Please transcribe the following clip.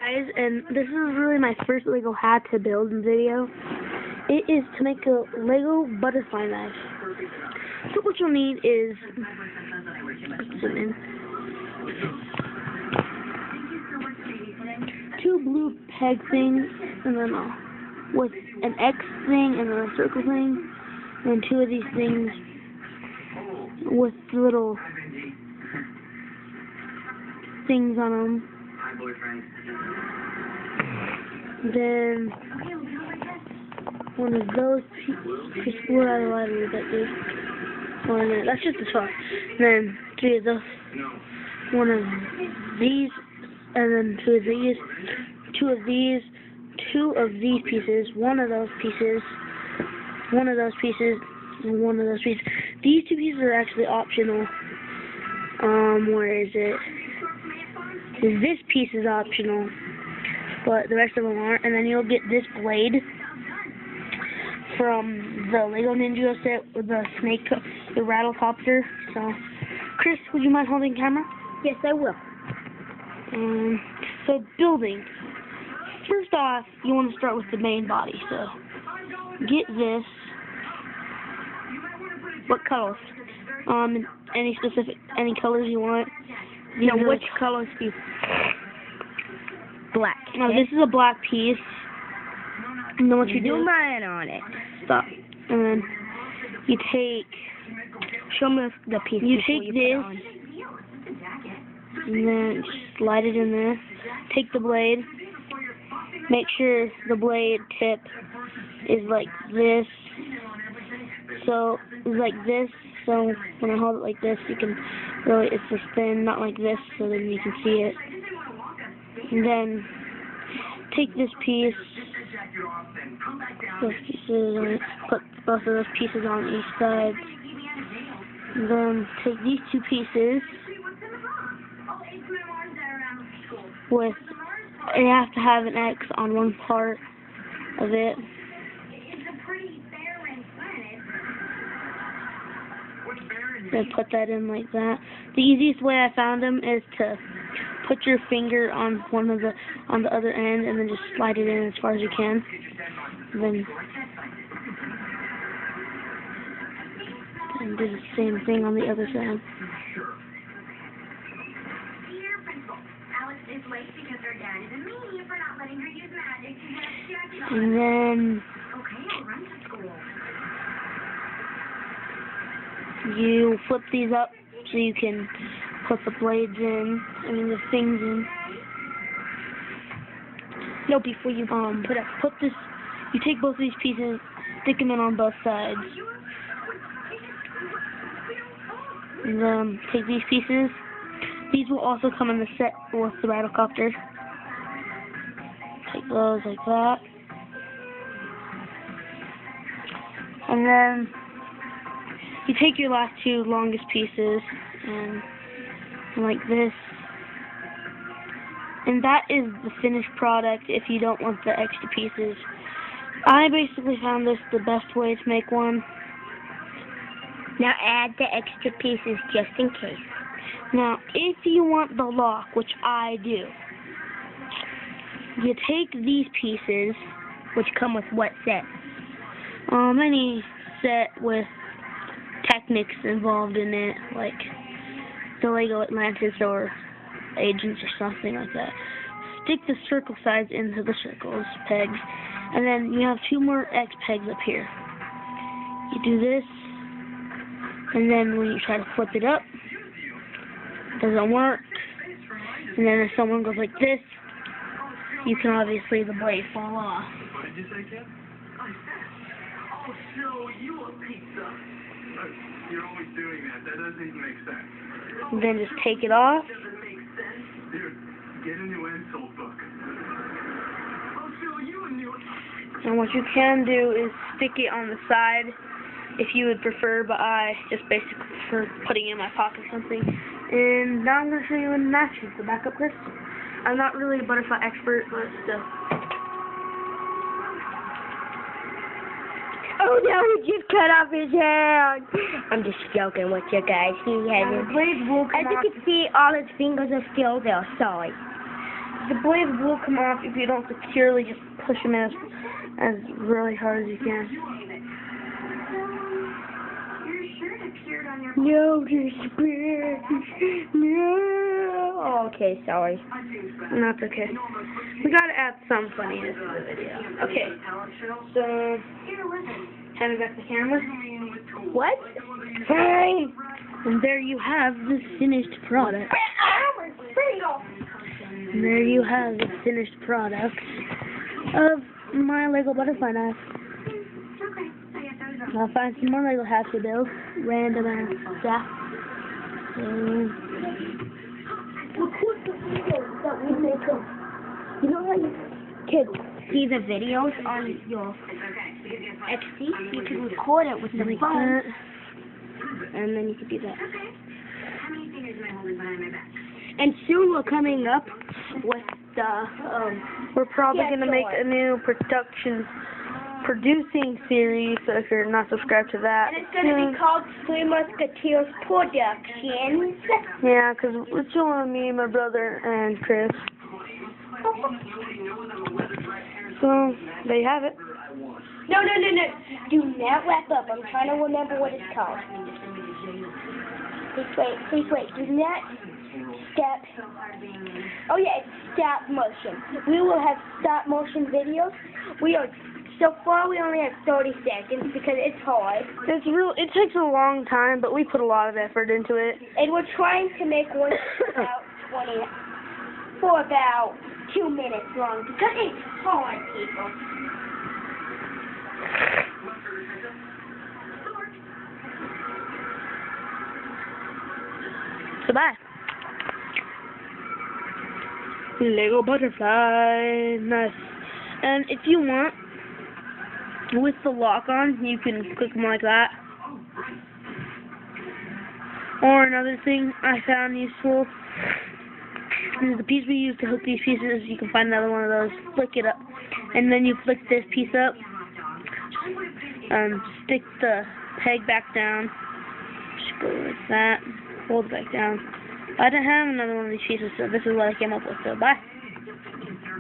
Guys, and this is really my first Lego how to build video. It is to make a Lego butterfly knife. So what you'll need is zoom in. 2 blue peg things, and then with an X thing and then a circle thing, and 2 of these things with little things on them. Then one of those pieces, that's just the top. Then 3 of those, one of these, and then 2 of these, 2 of these, 2 of these pieces, one of those pieces, one of those pieces, and one of those pieces. These 2 pieces are actually optional. Where is it? This piece is optional, but the rest of them aren't. And then you'll get this blade from the Lego Ninja set with the snake, the rattlecopter. So, Chris, would you mind holding camera? Yes, I will. So building. First off, you want to start with the main body. So get this. What colors? Any colors you want. No, which colors do you? Black. No, this is a black piece. And then what you do? Mine on it. Stop. And then you take. Show me the piece. You take this, and then slide it in there. Take the blade. Make sure the blade tip is like this. So it's like this. So when I hold it like this, you can really, it's just thin, not like this, so then you can see it. And then take this piece, those pieces, put both of those pieces on each side. And then take these 2 pieces with, you have to have an X on one part of it. Then put that in like that. The easiest way I found them is to put your finger on the other end and then just slide it in as far as you can. And do the same thing on the other side. And then you flip these up so you can put the blades in, the things in. No, before you put this, you take both of these pieces, stick them in on both sides. And then take these pieces. These will also come in the set with the rattlecopter. Take those like that. And then you take your last 2 longest pieces and like this. And that is the finished product if you don't want the extra pieces. I basically found this the best way to make one. Now add the extra pieces just in case. Now, if you want the lock, which I do, you take these pieces, which come with what set? Any set with techniques involved in it, like the Lego Atlantis or Agents or something like that. Stick the circle sides into the circles pegs, and then you have 2 more X pegs up here. You do this, and then when you try to flip it up, it doesn't work. And then if someone goes like this, you can obviously, the blade fall off. What did you say, Ken? Oh, so you a pizza. You're always doing that. That doesn't even make sense. And then just take it off. Doesn't make sense. Dude, get a new insult book. Oh, so you a new... And what you can do is stick it on the side if you would prefer, but I just basically prefer putting it in my pocket or something. And now I'm going to show you in action. So back up, Chris. I'm not really a butterfly expert, but still. Oh no, he just cut off his hand. I'm just joking with you guys. He hasn't. The blades will come As you off. can see, all his fingers are still there. Sorry. the blades will come off if you don't securely just push them in as really hard as you can. Your shirt appeared on your... No disgrace. No. Okay, sorry. No, it's okay. We gotta add some funniness to the video. Okay, so, hand me back the camera. What? Fine. And there you have the finished product. And there you have the finished product of my Lego butterfly knife. I'll find some more Lego hats to build. Random ass stuff. Record the videos that we make them. You know how you can see the videos on your XD? You can record it with the Like phone. that. And then you can do that. And soon we're coming up with the, We're probably going to make a new producing series, so if you're not subscribed to that. and it's going to be called Three Musketeers Productions. Yeah, because it's only me, my brother, and Chris. So, there you have it. No. Do not wrap up. I'm trying to remember what it's called. Please wait. Do not step. Oh yeah, it's stop motion. We will have stop motion videos. So far we only have 30 seconds because it's hard. It takes a long time, but we put a lot of effort into it. And we're trying to make one for about 2 minutes long because it's hard, people. So bye. Lego butterfly, nice. And if you want, with the lock on, you can click them like that. Or another thing I found useful is the piece we use to hook these pieces. You can find another one of those. Flick it up, and then you flick this piece up. Stick the peg back down. Just go like that. Hold it back down. I don't have another one of these pieces, so this is what I came up with. So bye.